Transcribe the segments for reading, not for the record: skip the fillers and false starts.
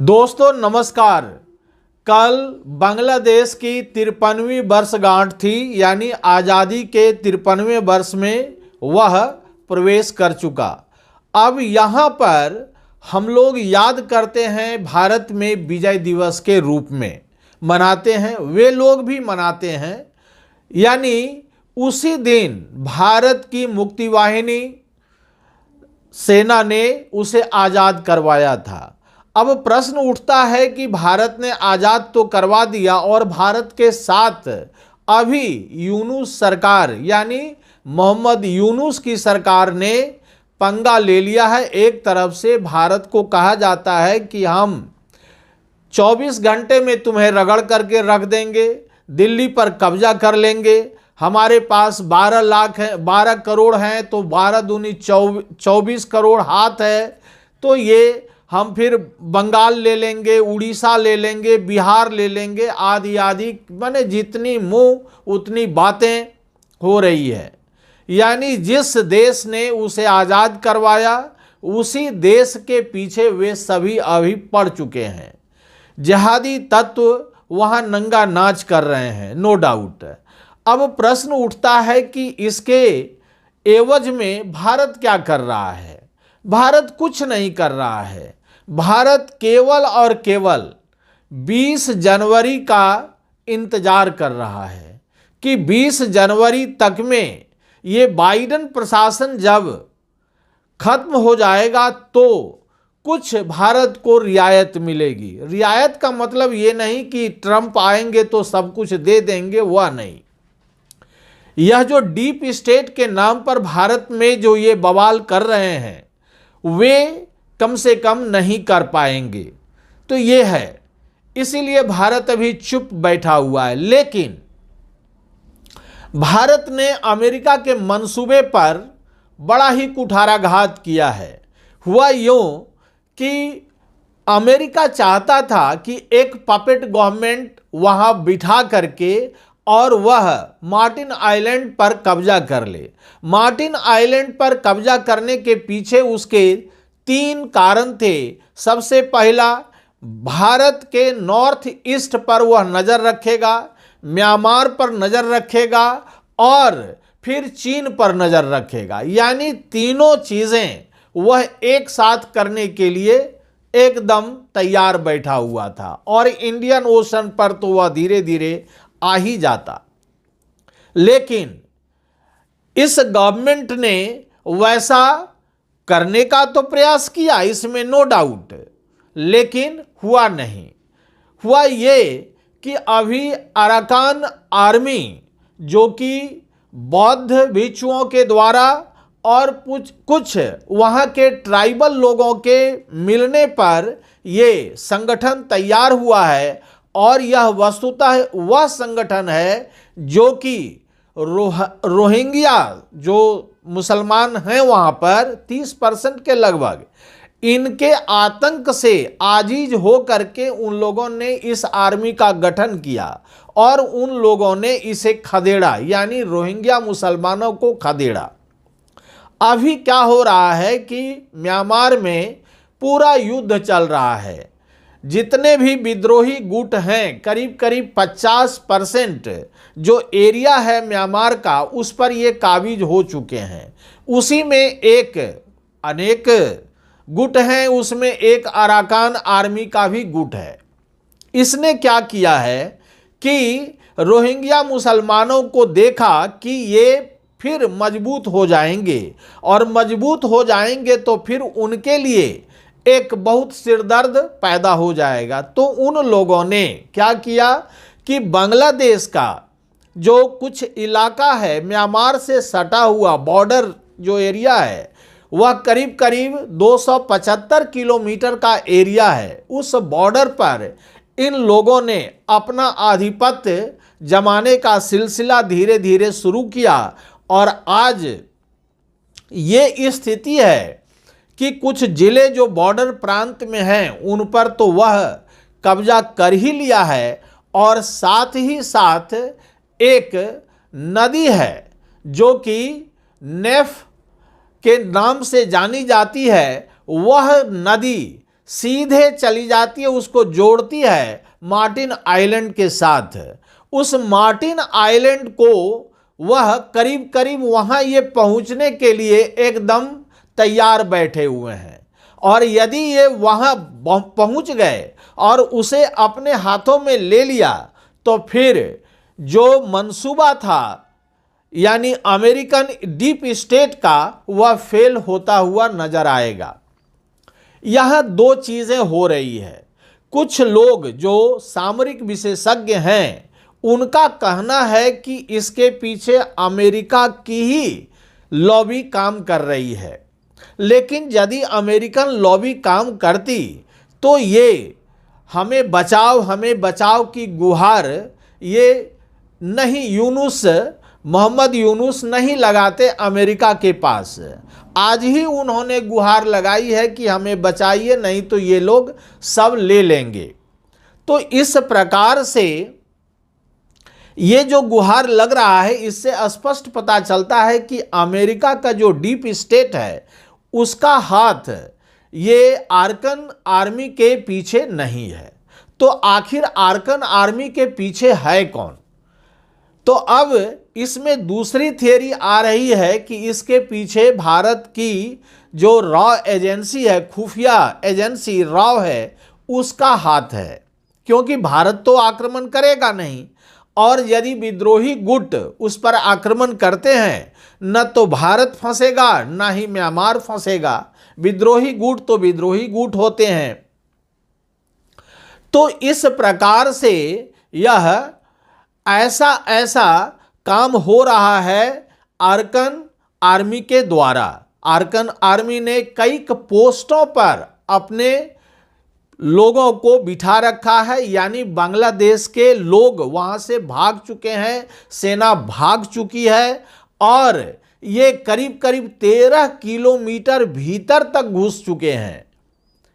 दोस्तों नमस्कार। कल बांग्लादेश की 53वीं वर्षगांठ थी, यानी आज़ादी के 53वें वर्ष में वह प्रवेश कर चुका। अब यहाँ पर हम लोग याद करते हैं, भारत में विजय दिवस के रूप में मनाते हैं, वे लोग भी मनाते हैं। यानी उसी दिन भारत की मुक्ति वाहिनी सेना ने उसे आज़ाद करवाया था। अब प्रश्न उठता है कि भारत ने आज़ाद तो करवा दिया और भारत के साथ अभी यूनुस सरकार यानी मोहम्मद यूनुस की सरकार ने पंगा ले लिया है। एक तरफ से भारत को कहा जाता है कि हम 24 घंटे में तुम्हें रगड़ करके रख देंगे, दिल्ली पर कब्जा कर लेंगे, हमारे पास 12 लाख है, 12 करोड़ हैं तो 12 दूनी 24 करोड़ हाथ है, तो ये हम फिर बंगाल ले लेंगे, उड़ीसा ले लेंगे, बिहार ले लेंगे, आदि आदि, माने जितनी मुंह उतनी बातें हो रही है। यानी जिस देश ने उसे आज़ाद करवाया उसी देश के पीछे वे सभी अभी पड़ चुके हैं। जिहादी तत्व वहाँ नंगा नाच कर रहे हैं, नो डाउट। अब प्रश्न उठता है कि इसके एवज में भारत क्या कर रहा है। भारत कुछ नहीं कर रहा है। भारत केवल और केवल 20 जनवरी का इंतजार कर रहा है कि 20 जनवरी तक में ये बाइडेन प्रशासन जब खत्म हो जाएगा तो कुछ भारत को रियायत मिलेगी। रियायत का मतलब ये नहीं कि ट्रंप आएंगे तो सब कुछ दे देंगे, वह नहीं। यह जो डीप स्टेट के नाम पर भारत में जो ये बवाल कर रहे हैं वे कम से कम नहीं कर पाएंगे, तो ये है। इसीलिए भारत अभी चुप बैठा हुआ है। लेकिन भारत ने अमेरिका के मंसूबे पर बड़ा ही कुठाराघात किया है। हुआ यूं कि अमेरिका चाहता था कि एक पपेट गवर्नमेंट वहां बिठा करके और वह मार्टिन आइलैंड पर कब्जा कर ले। मार्टिन आइलैंड पर कब्जा करने के पीछे उसके 3 कारण थे। सबसे पहला, भारत के नॉर्थ ईस्ट पर वह नज़र रखेगा, म्यांमार पर नज़र रखेगा और फिर चीन पर नज़र रखेगा। यानी तीनों चीज़ें वह एक साथ करने के लिए एकदम तैयार बैठा हुआ था और इंडियन ओशन पर तो वह धीरे धीरे आ ही जाता। लेकिन इस गवर्नमेंट ने वैसा करने का तो प्रयास किया, इसमें नो डाउट, लेकिन हुआ नहीं। हुआ ये कि अभी अराकान आर्मी जो कि बौद्ध भिक्षुओं के द्वारा और कुछ वहाँ के ट्राइबल लोगों के मिलने पर ये संगठन तैयार हुआ है और यह वस्तुतः वह संगठन है जो कि रोहिंग्या जो मुसलमान हैं वहाँ पर 30% के लगभग, इनके आतंक से आजीज हो करके उन लोगों ने इस आर्मी का गठन किया और उन लोगों ने इसे खदेड़ा, यानी रोहिंग्या मुसलमानों को खदेड़ा। अभी क्या हो रहा है कि म्यांमार में पूरा युद्ध चल रहा है। जितने भी विद्रोही गुट हैं, करीब करीब 50% जो एरिया है म्यांमार का, उस पर ये काबिज हो चुके हैं। उसी में एक अनेक गुट हैं, उसमें एक अराकान आर्मी का भी गुट है। इसने क्या किया है कि रोहिंग्या मुसलमानों को देखा कि ये फिर मजबूत हो जाएंगे और मजबूत हो जाएंगे तो फिर उनके लिए एक बहुत सिरदर्द पैदा हो जाएगा। तो उन लोगों ने क्या किया कि बांग्लादेश का जो कुछ इलाका है, म्यांमार से सटा हुआ बॉर्डर जो एरिया है, वह करीब करीब 275 किलोमीटर का एरिया है। उस बॉर्डर पर इन लोगों ने अपना आधिपत्य जमाने का सिलसिला धीरे धीरे शुरू किया और आज ये स्थिति है कि कुछ जिले जो बॉर्डर प्रांत में हैं उन पर तो वह कब्जा कर ही लिया है और साथ ही साथ एक नदी है जो कि नेफ के नाम से जानी जाती है, वह नदी सीधे चली जाती है, उसको जोड़ती है मार्टिन आइलैंड के साथ। उस मार्टिन आइलैंड को वह करीब करीब वहां ये पहुंचने के लिए एकदम तैयार बैठे हुए हैं। और यदि ये वहां पहुंच गए और उसे अपने हाथों में ले लिया तो फिर जो मंसूबा था यानी अमेरिकन डीप स्टेट का, वह फेल होता हुआ नजर आएगा। यह दो चीजें हो रही है। कुछ लोग जो सामरिक विशेषज्ञ हैं उनका कहना है कि इसके पीछे अमेरिका की ही लॉबी काम कर रही है, लेकिन यदि अमेरिकन लॉबी काम करती तो ये हमें बचाव की गुहार ये नहीं मोहम्मद यूनुस नहीं लगाते अमेरिका के पास। आज ही उन्होंने गुहार लगाई है कि हमें बचाइए, नहीं तो ये लोग सब ले लेंगे। तो इस प्रकार से ये जो गुहार लग रहा है, इससे स्पष्ट पता चलता है कि अमेरिका का जो डीप स्टेट है उसका हाथ ये आर्कन आर्मी के पीछे नहीं है। तो आखिर आर्कन आर्मी के पीछे है कौन? तो अब इसमें दूसरी थियरी आ रही है कि इसके पीछे भारत की जो रॉ एजेंसी है, खुफिया एजेंसी रॉ है, उसका हाथ है। क्योंकि भारत तो आक्रमण करेगा नहीं, और यदि विद्रोही गुट उस पर आक्रमण करते हैं न तो भारत फंसेगा न ही म्यांमार फंसेगा। विद्रोही गुट तो विद्रोही गुट होते हैं। तो इस प्रकार से यह ऐसा काम हो रहा है आर्कन आर्मी के द्वारा। आर्कन आर्मी ने कई पोस्टों पर अपने लोगों को बिठा रखा है, यानी बांग्लादेश के लोग वहां से भाग चुके हैं, सेना भाग चुकी है, और ये करीब करीब 13 किलोमीटर भीतर तक घुस चुके हैं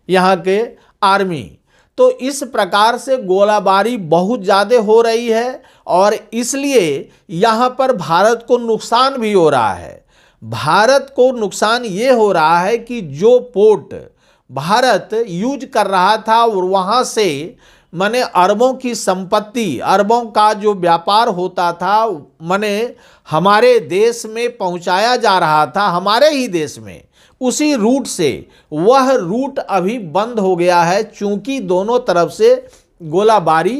यहाँ के आर्मी। तो इस प्रकार से गोलाबारी बहुत ज़्यादा हो रही है, और इसलिए यहाँ पर भारत को नुकसान भी हो रहा है। भारत को नुकसान ये हो रहा है कि जो पोर्ट भारत यूज कर रहा था और वहाँ से माने अरबों की संपत्ति, अरबों का जो व्यापार होता था, माने हमारे देश में पहुँचाया जा रहा था, हमारे ही देश में, उसी रूट से, वह रूट अभी बंद हो गया है, चूंकि दोनों तरफ से गोलाबारी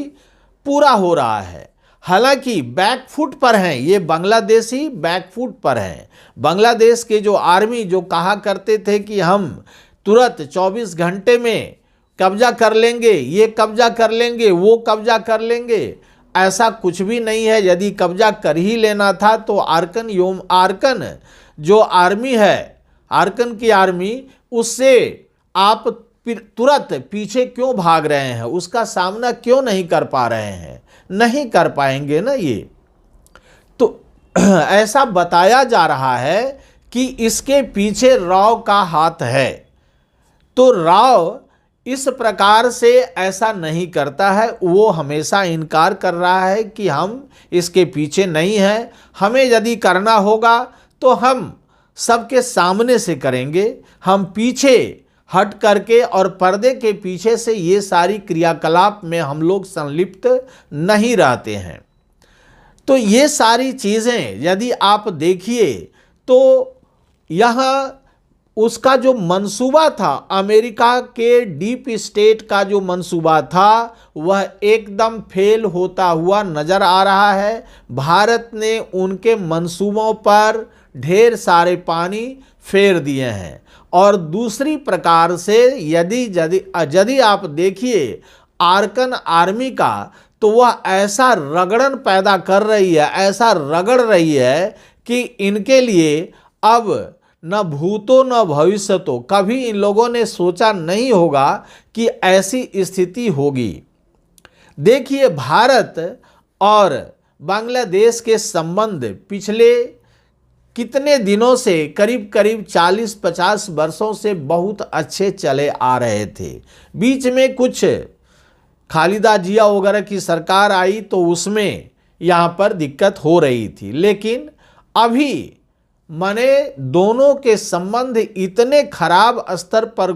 पूरा हो रहा है। हालांकि बैकफुट पर हैं ये बांग्लादेशी, बैकफुट पर हैं। बांग्लादेश के जो आर्मी जो कहा करते थे कि हम तुरंत 24 घंटे में कब्जा कर लेंगे, ये कब्जा कर लेंगे, वो कब्जा कर लेंगे, ऐसा कुछ भी नहीं है। यदि कब्जा कर ही लेना था तो आर्कन जो आर्मी है, आर्कन की आर्मी, उससे आप तुरंत पीछे क्यों भाग रहे हैं? उसका सामना क्यों नहीं कर पा रहे हैं? नहीं कर पाएंगे ना ये। तो ऐसा बताया जा रहा है कि इसके पीछे राव का हाथ है। तो राव इस प्रकार से ऐसा नहीं करता है, वो हमेशा इनकार कर रहा है कि हम इसके पीछे नहीं हैं। हमें यदि करना होगा तो हम सबके सामने से करेंगे, हम पीछे हट करके और पर्दे के पीछे से ये सारी क्रियाकलाप में हम लोग संलिप्त नहीं रहते हैं। तो ये सारी चीज़ें यदि आप देखिए तो यहाँ उसका जो मंसूबा था, अमेरिका के डीप स्टेट का जो मंसूबा था, वह एकदम फेल होता हुआ नज़र आ रहा है। भारत ने उनके मंसूबों पर ढेर सारे पानी फेर दिए हैं। और दूसरी प्रकार से यदि आप देखिए आर्कन आर्मी का, तो वह ऐसा रगड़न पैदा कर रही है, ऐसा रगड़ रही है कि इनके लिए अब न भूतो न भविष्यतो, कभी इन लोगों ने सोचा नहीं होगा कि ऐसी स्थिति होगी। देखिए भारत और बांग्लादेश के संबंध पिछले कितने दिनों से, करीब करीब 40-50 वर्षों से बहुत अच्छे चले आ रहे थे। बीच में कुछ खालिदा जिया वगैरह की सरकार आई तो उसमें यहाँ पर दिक्कत हो रही थी, लेकिन अभी माने दोनों के संबंध इतने खराब स्तर पर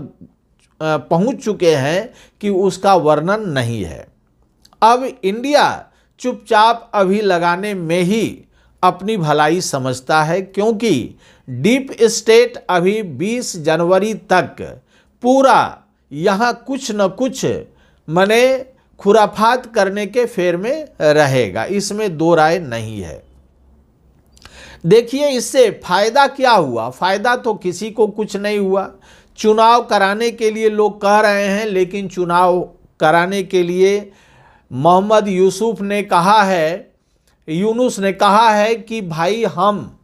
पहुंच चुके हैं कि उसका वर्णन नहीं है। अब इंडिया चुपचाप अभी लगाने में ही अपनी भलाई समझता है, क्योंकि डीप स्टेट अभी 20 जनवरी तक पूरा यहाँ कुछ न कुछ मने खुराफात करने के फेर में रहेगा, इसमें दो राय नहीं है। देखिए इससे फायदा क्या हुआ? फायदा तो किसी को कुछ नहीं हुआ। चुनाव कराने के लिए लोग कह रहे हैं, लेकिन चुनाव कराने के लिए मोहम्मद यूसुफ ने कहा है, यूनुस ने कहा है कि भाई हम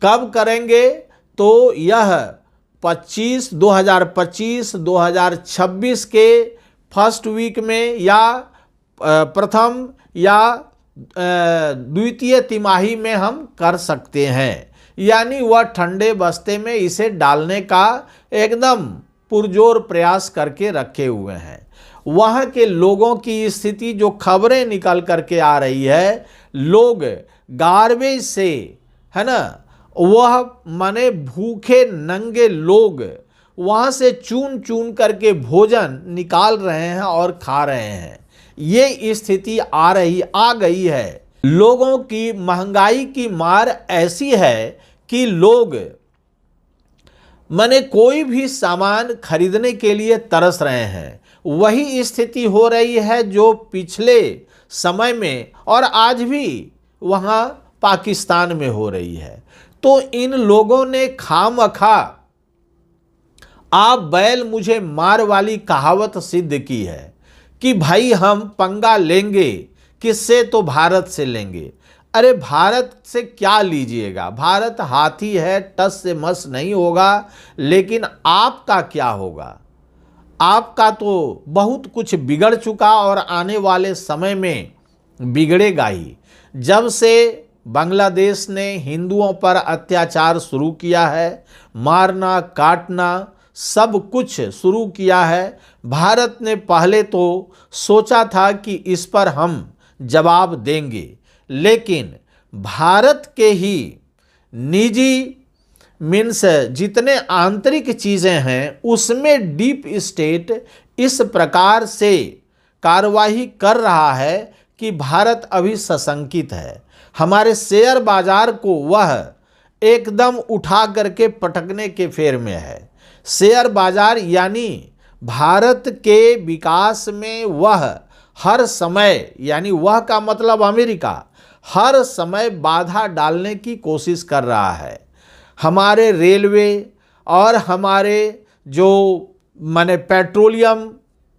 कब करेंगे, तो यह 2025 के फर्स्ट वीक में या प्रथम या द्वितीय तिमाही में हम कर सकते हैं। यानी वह ठंडे बस्ते में इसे डालने का एकदम पुरजोर प्रयास करके रखे हुए हैं। वहाँ के लोगों की स्थिति जो खबरें निकल करके आ रही है, लोग गार्बेज से, है ना, वह माने भूखे नंगे लोग वहाँ से चुन चुन करके भोजन निकाल रहे हैं और खा रहे हैं। ये स्थिति आ गई है। लोगों की महंगाई की मार ऐसी है कि लोग माने कोई भी सामान खरीदने के लिए तरस रहे हैं। वही स्थिति हो रही है जो पिछले समय में और आज भी वहाँ पाकिस्तान में हो रही है। तो इन लोगों ने खामखा आप बैल मुझे मार वाली कहावत सिद्ध की है कि भाई हम पंगा लेंगे किससे, तो भारत से लेंगे। अरे भारत से क्या लीजिएगा? भारत हाथी है, टस से मस नहीं होगा। लेकिन आपका क्या होगा? आपका तो बहुत कुछ बिगड़ चुका और आने वाले समय में बिगड़ेगा ही। जब से बांग्लादेश ने हिंदुओं पर अत्याचार शुरू किया है, मारना काटना सब कुछ शुरू किया है, भारत ने पहले तो सोचा था कि इस पर हम जवाब देंगे, लेकिन भारत के ही निजी मीन्स जितने आंतरिक चीज़ें हैं उसमें डीप स्टेट इस प्रकार से कार्यवाही कर रहा है कि भारत अभी सशंकित है। हमारे शेयर बाजार को वह एकदम उठा करके पटकने के फेर में है। शेयर बाजार यानी भारत के विकास में वह हर समय, यानी वह का मतलब अमेरिका, हर समय बाधा डालने की कोशिश कर रहा है। हमारे रेलवे और हमारे जो माने पेट्रोलियम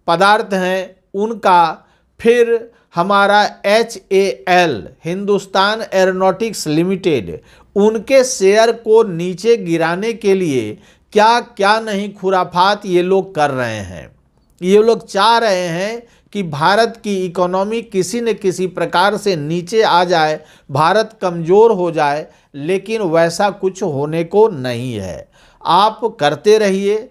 पदार्थ हैं उनका, फिर हमारा HAL हिंदुस्तान एरोनॉटिक्स लिमिटेड, उनके शेयर को नीचे गिराने के लिए क्या क्या नहीं खुराफात ये लोग कर रहे हैं। ये लोग चाह रहे हैं कि भारत की इकोनॉमी किसी न किसी प्रकार से नीचे आ जाए, भारत कमज़ोर हो जाए, लेकिन वैसा कुछ होने को नहीं है। आप करते रहिए,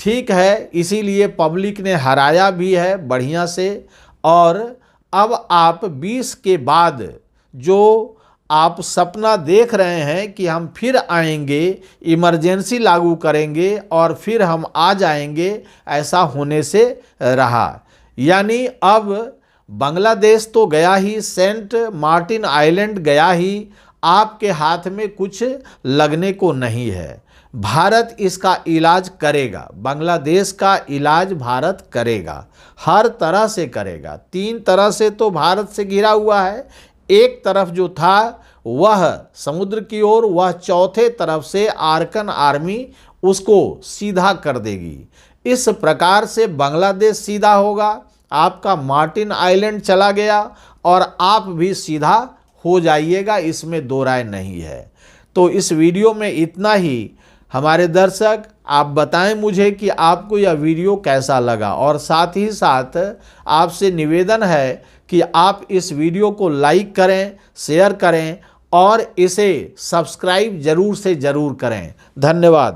ठीक है। इसीलिए पब्लिक ने हराया भी है बढ़िया से। और अब आप 20 के बाद जो आप सपना देख रहे हैं कि हम फिर आएंगे, इमरजेंसी लागू करेंगे और फिर हम आ जाएंगे, ऐसा होने से रहा। यानी अब बांग्लादेश तो गया ही, सेंट मार्टिन आइलैंड गया ही, आपके हाथ में कुछ लगने को नहीं है। भारत इसका इलाज करेगा, बांग्लादेश का इलाज भारत करेगा, हर तरह से करेगा। 3 तरह से तो भारत से घिरा हुआ है। एक तरफ जो था वह समुद्र की ओर, वह चौथे तरफ से आर्कन आर्मी उसको सीधा कर देगी। इस प्रकार से बांग्लादेश सीधा होगा, आपका मार्टिन आइलैंड चला गया और आप भी सीधा हो जाइएगा, इसमें दो राय नहीं है। तो इस वीडियो में इतना ही। हमारे दर्शक, आप बताएं मुझे कि आपको यह वीडियो कैसा लगा, और साथ ही साथ आपसे निवेदन है कि आप इस वीडियो को लाइक करें, शेयर करें और इसे सब्सक्राइब जरूर से ज़रूर करें। धन्यवाद।